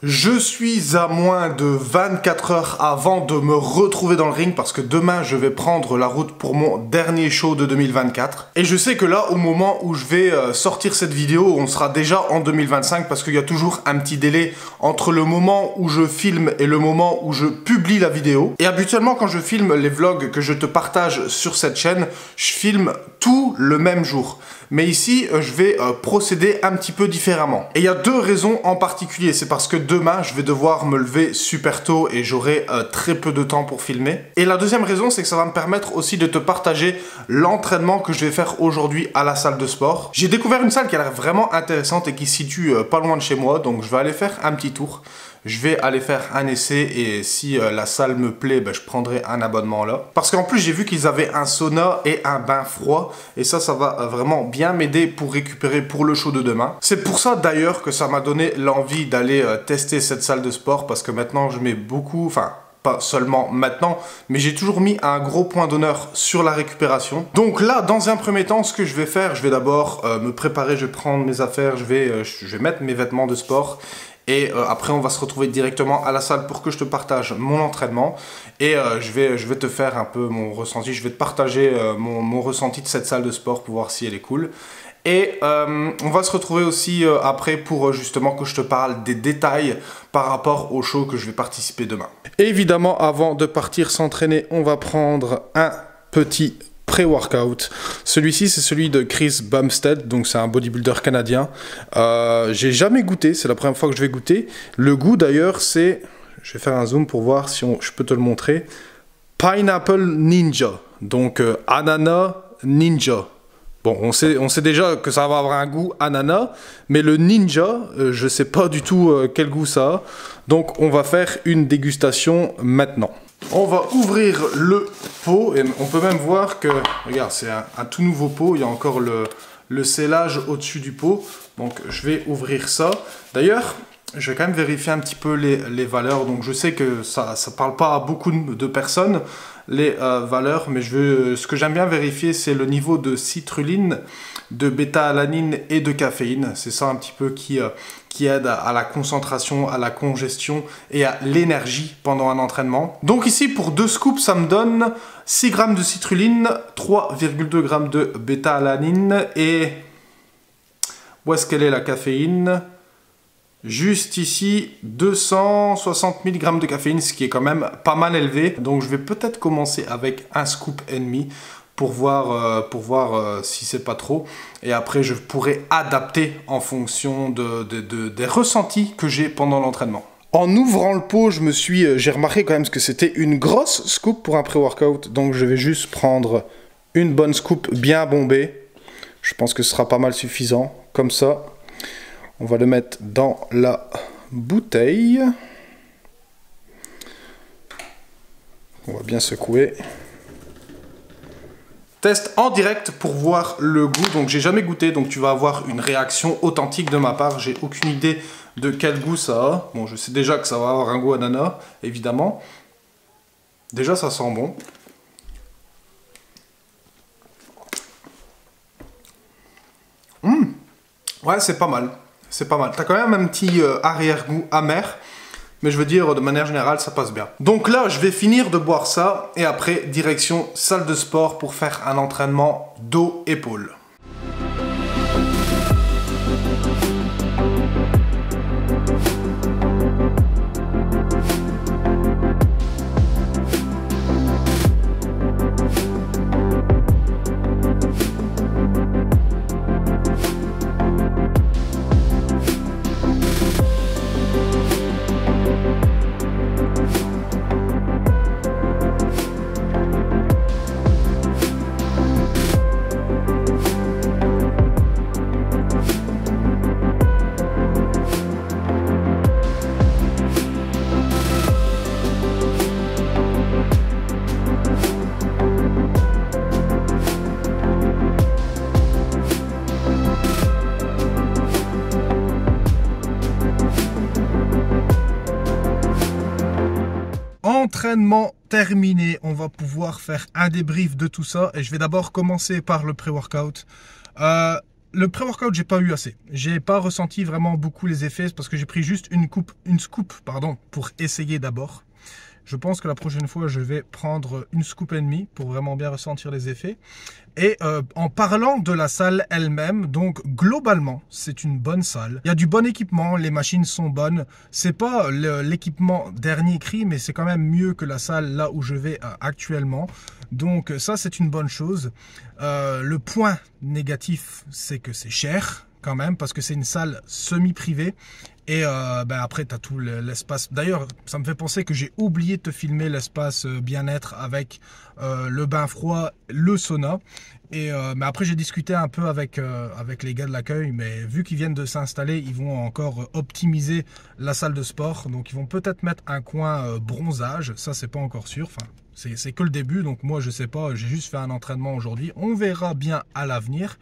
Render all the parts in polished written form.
Je suis à moins de 24 heures avant de me retrouver dans le ring parce que demain je vais prendre la route pour mon dernier show de 2024. Et je sais que là, au moment où je vais sortir cette vidéo, on sera déjà en 2025 parce qu'il y a toujours un petit délai entre le moment où je filme et le moment où je publie la vidéo. Et habituellement, quand je filme les vlogs que je te partage sur cette chaîne, je filme tout le même jour. Mais ici, je vais procéder un petit peu différemment. Et il y a deux raisons en particulier. C'est parce que demain, je vais devoir me lever super tôt et j'aurai très peu de temps pour filmer. Et la deuxième raison, c'est que ça va me permettre aussi de te partager l'entraînement que je vais faire aujourd'hui à la salle de sport. J'ai découvert une salle qui a l'air vraiment intéressante et qui se situe pas loin de chez moi. Donc je vais aller faire un petit tour. Je vais aller faire un essai et si la salle me plaît, je prendrai un abonnement là. Parce qu'en plus, j'ai vu qu'ils avaient un sauna et un bain froid. Et ça va vraiment bien m'aider pour récupérer pour le show de demain. C'est pour ça d'ailleurs que ça m'a donné l'envie d'aller tester cette salle de sport. Parce que maintenant, je mets beaucoup... Enfin, pas seulement maintenant, mais j'ai toujours mis un gros point d'honneur sur la récupération. Donc là, dans un premier temps, ce que je vais faire, je vais d'abord me préparer, je vais prendre mes affaires, je vais mettre mes vêtements de sport. Et après, on va se retrouver directement à la salle pour que je te partage mon entraînement. Et je vais te faire un peu mon ressenti. Je vais te partager mon ressenti de cette salle de sport pour voir si elle est cool. Et on va se retrouver aussi après pour justement que je te parle des détails par rapport au show que je vais participer demain. Évidemment, avant de partir s'entraîner, on va prendre un petit pré-workout. Celui-ci, c'est celui de Chris Bumstead, donc c'est un bodybuilder canadien. J'ai jamais goûté, c'est la première fois que je vais goûter. Le goût d'ailleurs, c'est... Je vais faire un zoom pour voir si je peux te le montrer. Pineapple Ninja, donc ananas ninja. Bon, on sait déjà que ça va avoir un goût ananas, mais le ninja, je sais pas du tout quel goût ça a. Donc on va faire une dégustation maintenant. On va ouvrir le pot et on peut même voir que, regarde, c'est un tout nouveau pot. Il y a encore le scellage au-dessus du pot. Donc je vais ouvrir ça. D'ailleurs, je vais quand même vérifier un petit peu les valeurs. Donc je sais que ça parle pas à beaucoup de personnes, les valeurs, mais ce que j'aime bien vérifier, c'est le niveau de citrulline, de bêta-alanine et de caféine. C'est ça un petit peu qui aide à la concentration, à la congestion et à l'énergie pendant un entraînement. Donc ici, pour 2 scoops, ça me donne 6 grammes de citrulline, 3,2 grammes de bêta-alanine et... Où est-ce qu'elle est la caféine ? Juste ici, 260 mg de caféine, ce qui est quand même pas mal élevé. Donc je vais peut-être commencer avec un scoop et demi pour voir si c'est pas trop. Et après, je pourrai adapter en fonction des ressentis que j'ai pendant l'entraînement. En ouvrant le pot, j'ai remarqué quand même que c'était une grosse scoop pour un pré-workout. Donc je vais juste prendre une bonne scoop bien bombée. Je pense que ce sera pas mal suffisant. Comme ça, on va le mettre dans la bouteille. On va bien secouer. Test en direct pour voir le goût. Donc j'ai jamais goûté, donc tu vas avoir une réaction authentique de ma part. J'ai aucune idée de quel goût ça a. Bon, je sais déjà que ça va avoir un goût ananas, évidemment. Déjà, ça sent bon. Ouais, c'est pas mal. C'est pas mal. T'as quand même un petit arrière-goût amer. Mais je veux dire, de manière générale, ça passe bien. Donc là, je vais finir de boire ça. Et après, direction salle de sport pour faire un entraînement dos-épaules. Entraînement terminé, on va pouvoir faire un débrief de tout ça et je vais d'abord commencer par le pré-workout. Le pré-workout, j'ai pas eu assez. J'ai pas ressenti vraiment beaucoup les effets parce que j'ai pris juste une scoop, pour essayer d'abord. Je pense que la prochaine fois, je vais prendre une scoop et demie pour vraiment bien ressentir les effets. Et en parlant de la salle elle-même, donc globalement, c'est une bonne salle. Il y a du bon équipement, les machines sont bonnes. C'est pas l'équipement dernier cri, mais c'est quand même mieux que la salle là où je vais actuellement. Donc ça, c'est une bonne chose. Le point négatif, c'est que c'est cher quand même parce que c'est une salle semi-privée. Et après, tu as tout l'espace. D'ailleurs, ça me fait penser que j'ai oublié de te filmer l'espace bien-être avec le bain froid, le sauna. Et mais après, j'ai discuté un peu avec les gars de l'accueil. Mais vu qu'ils viennent de s'installer, ils vont encore optimiser la salle de sport. Donc, ils vont peut-être mettre un coin bronzage. Ça, c'est pas encore sûr. Enfin, c'est que le début. Donc, moi, je sais pas. J'ai juste fait un entraînement aujourd'hui. On verra bien à l'avenir.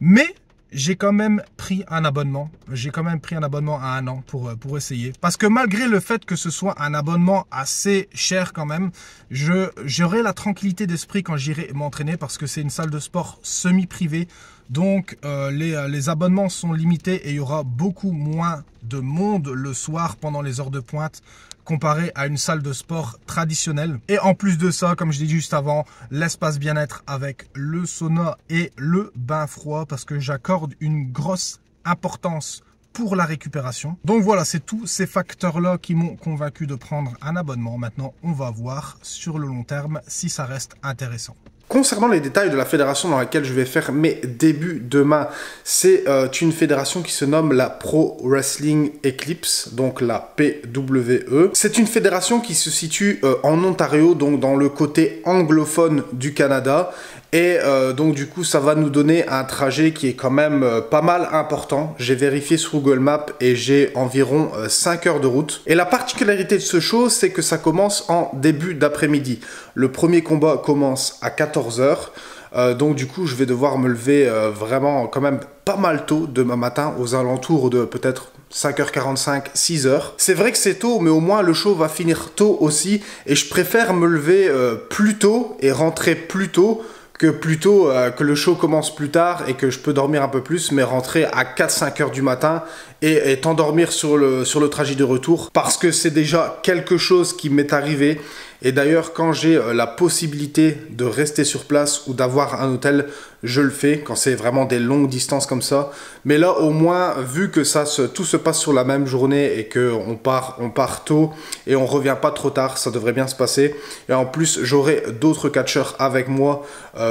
Mais j'ai quand même pris un abonnement. J'ai quand même pris un abonnement à 1 an pour essayer. Parce que malgré le fait que ce soit un abonnement assez cher quand même, j'aurai la tranquillité d'esprit quand j'irai m'entraîner parce que c'est une salle de sport semi-privée. Donc les abonnements sont limités et il y aura beaucoup moins de monde le soir pendant les heures de pointe comparé à une salle de sport traditionnelle. Et en plus de ça, comme je l'ai dit juste avant, l'espace bien-être avec le sauna et le bain froid parce que j'accorde une grosse importance pour la récupération. Donc voilà, c'est tous ces facteurs-là qui m'ont convaincu de prendre un abonnement. Maintenant, on va voir sur le long terme si ça reste intéressant. Concernant les détails de la fédération dans laquelle je vais faire mes débuts demain, c'est une fédération qui se nomme la Pro Wrestling Eclipse, donc la PWE. C'est une fédération qui se situe en Ontario, donc dans le côté anglophone du Canada. Et donc du coup, ça va nous donner un trajet qui est quand même pas mal important. J'ai vérifié sur Google Maps et j'ai environ 5 heures de route. Et la particularité de ce show, c'est que ça commence en début d'après-midi. Le premier combat commence à 14 h. Donc du coup, je vais devoir me lever vraiment quand même pas mal tôt demain matin, aux alentours de peut-être 5h45, 6h. C'est vrai que c'est tôt, mais au moins le show va finir tôt aussi. Et je préfère me lever plus tôt et rentrer plus tôt que plutôt que le show commence plus tard et que je peux dormir un peu plus, mais rentrer à 4-5 heures du matin et t'endormir sur le trajet de retour, parce que c'est déjà quelque chose qui m'est arrivé. Et d'ailleurs, quand j'ai la possibilité de rester sur place ou d'avoir un hôtel, je le fais quand c'est vraiment des longues distances comme ça. Mais là, au moins, vu que tout se passe sur la même journée et qu'on part tôt et on revient pas trop tard, ça devrait bien se passer. Et en plus, j'aurai d'autres catcheurs avec moi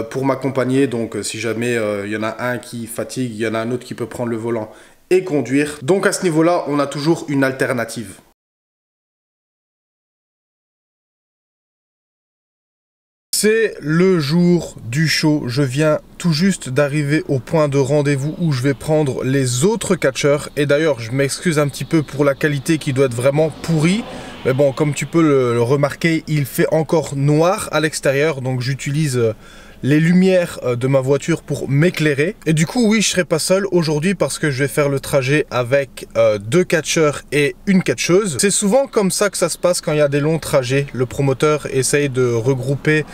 pour m'accompagner. Donc, si jamais il y en a un qui fatigue, il y en a un autre qui peut prendre le volant et conduire. Donc, à ce niveau-là, on a toujours une alternative. C'est le jour du show. Je viens tout juste d'arriver au point de rendez-vous où je vais prendre les autres catcheurs. Et d'ailleurs, je m'excuse un petit peu pour la qualité qui doit être vraiment pourrie. Mais bon, comme tu peux le remarquer, il fait encore noir à l'extérieur. Donc j'utilise les lumières de ma voiture pour m'éclairer. Et du coup, oui, je serai pas seul aujourd'hui parce que je vais faire le trajet avec 2 catcheurs et une catcheuse. C'est souvent comme ça que ça se passe quand il y a des longs trajets. Le promoteur essaye de regrouper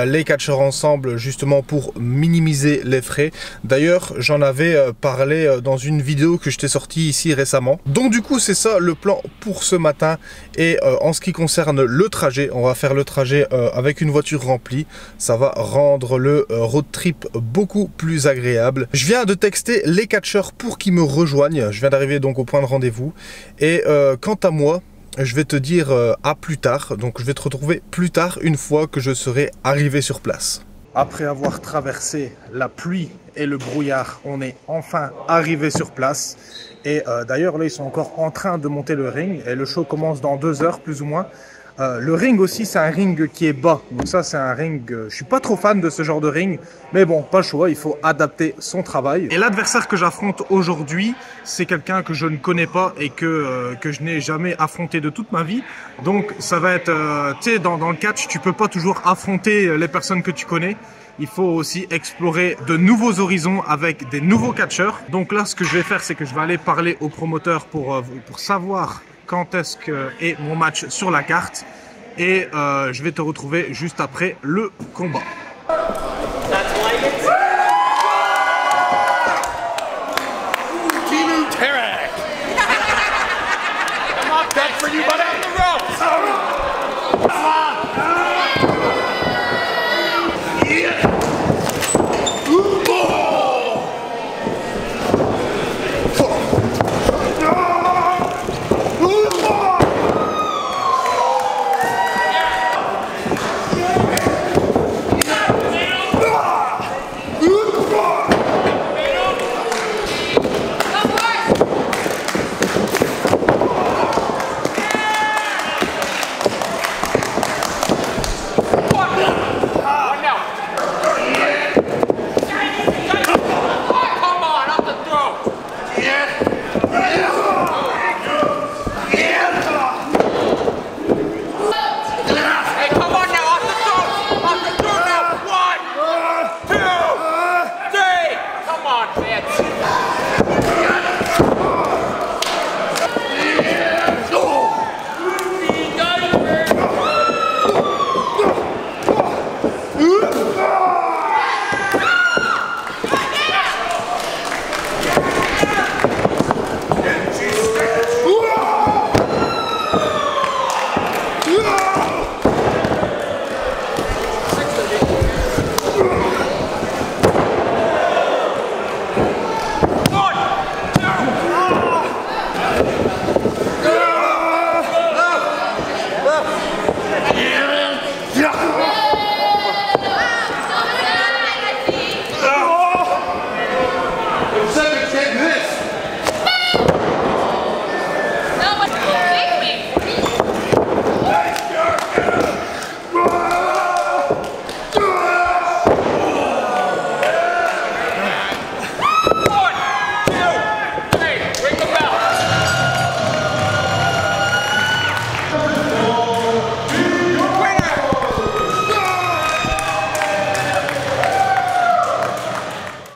les catcheurs ensemble justement pour minimiser les frais. D'ailleurs, j'en avais parlé dans une vidéo que je t'ai sortie ici récemment. Donc du coup, c'est ça le plan pour ce matin. Et en ce qui concerne le trajet, on va faire le trajet avec une voiture remplie. Ça va rendre le road trip beaucoup plus agréable. Je viens de texter les catcheurs pour qu'ils me rejoignent. Je viens d'arriver donc au point de rendez-vous. Et quant à moi, je vais te dire à plus tard. Donc je vais te retrouver plus tard une fois que je serai arrivé sur place. Après avoir traversé la pluie et le brouillard, on est enfin arrivé sur place. Et d'ailleurs, là, ils sont encore en train de monter le ring. Et le show commence dans 2 heures, plus ou moins. Le ring aussi, c'est un ring qui est bas. Donc ça, c'est un ring... je suis pas trop fan de ce genre de ring. Mais bon, pas le choix, il faut adapter son travail. Et l'adversaire que j'affronte aujourd'hui, c'est quelqu'un que je ne connais pas et que je n'ai jamais affronté de toute ma vie. Donc ça va être... tu sais, dans le catch, tu peux pas toujours affronter les personnes que tu connais. Il faut aussi explorer de nouveaux horizons avec des nouveaux catcheurs. Donc là, ce que je vais faire, c'est que je vais aller parler au promoteur pour savoir quand est-ce que est mon match sur la carte. Et je vais te retrouver juste après le combat. Thanks for you, buddy.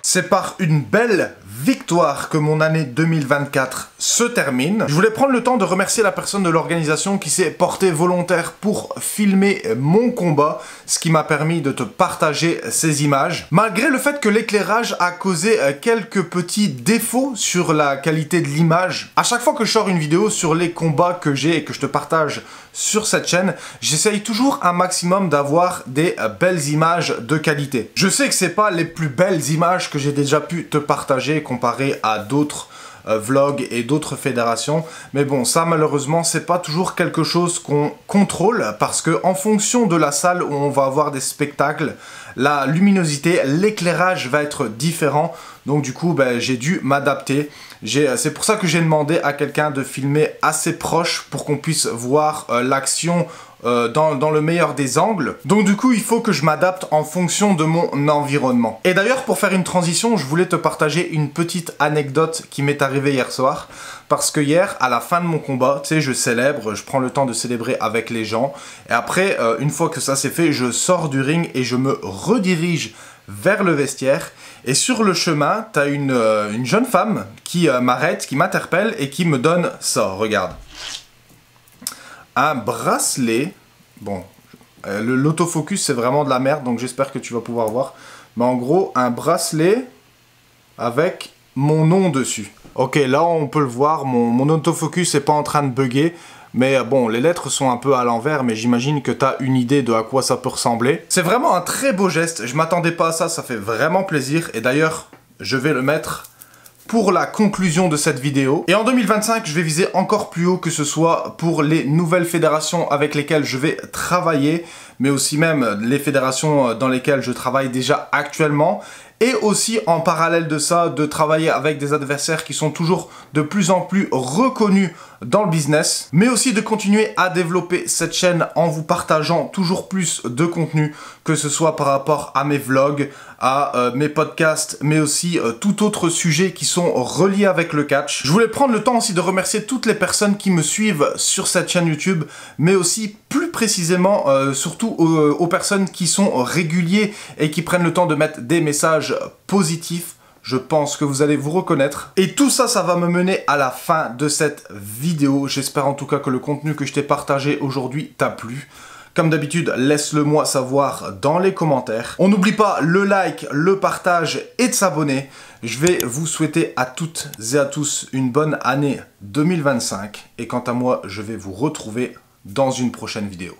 C'est par une belle victoire que mon année 2024 se termine. Je voulais prendre le temps de remercier la personne de l'organisation qui s'est portée volontaire pour filmer mon combat, ce qui m'a permis de te partager ces images. Malgré le fait que l'éclairage a causé quelques petits défauts sur la qualité de l'image, à chaque fois que je sors une vidéo sur les combats que j'ai et que je te partage sur cette chaîne, j'essaye toujours un maximum d'avoir des belles images de qualité. Je sais que c'est pas les plus belles images que j'ai déjà pu te partager comparé à d'autres vlogs et d'autres fédérations, mais bon, ça malheureusement c'est pas toujours quelque chose qu'on contrôle parce que en fonction de la salle où on va avoir des spectacles, la luminosité, l'éclairage va être différent, donc du coup j'ai dû m'adapter. C'est pour ça que j'ai demandé à quelqu'un de filmer assez proche pour qu'on puisse voir l'action dans le meilleur des angles. Donc du coup, il faut que je m'adapte en fonction de mon environnement. Et d'ailleurs, pour faire une transition, je voulais te partager une petite anecdote qui m'est arrivée hier soir. Parce que hier, à la fin de mon combat, tu sais, je célèbre, je prends le temps de célébrer avec les gens. Et après, une fois que ça c'est fait, je sors du ring et je me redirige vers le vestiaire. Et sur le chemin, t'as une jeune femme qui m'arrête, qui m'interpelle et qui me donne ça, regarde. Un bracelet, bon, l'autofocus c'est vraiment de la merde, donc j'espère que tu vas pouvoir voir. Mais en gros, un bracelet avec mon nom dessus. Ok, là on peut le voir, mon autofocus n'est pas en train de bugger. Mais bon, les lettres sont un peu à l'envers, mais j'imagine que tu as une idée de à quoi ça peut ressembler. C'est vraiment un très beau geste, je m'attendais pas à ça, ça fait vraiment plaisir. Et d'ailleurs, je vais le mettre pour la conclusion de cette vidéo. Et en 2025, je vais viser encore plus haut, que ce soit pour les nouvelles fédérations avec lesquelles je vais travailler, mais aussi même les fédérations dans lesquelles je travaille déjà actuellement. Et aussi, en parallèle de ça, de travailler avec des adversaires qui sont toujours de plus en plus reconnus dans le business. Mais aussi de continuer à développer cette chaîne en vous partageant toujours plus de contenu, que ce soit par rapport à mes vlogs, à mes podcasts, mais aussi tout autre sujet qui sont reliés avec le catch. Je voulais prendre le temps aussi de remercier toutes les personnes qui me suivent sur cette chaîne YouTube, mais aussi plus précisément, surtout aux personnes qui sont réguliers et qui prennent le temps de mettre des messages positifs. Je pense que vous allez vous reconnaître. Et tout ça, ça va me mener à la fin de cette vidéo. J'espère en tout cas que le contenu que je t'ai partagé aujourd'hui t'a plu. Comme d'habitude, laisse-le moi savoir dans les commentaires. On n'oublie pas le like, le partage et de s'abonner. Je vais vous souhaiter à toutes et à tous une bonne année 2025. Et quant à moi, je vais vous retrouver dans une prochaine vidéo.